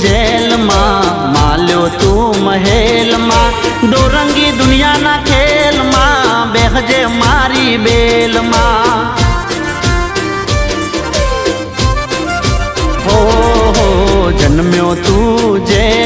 jail मां माल्यो तू महल मां दोरंगी दुनिया ना खेल मां बेहजे मारी बेल मां हो जन्म्यो तू जेल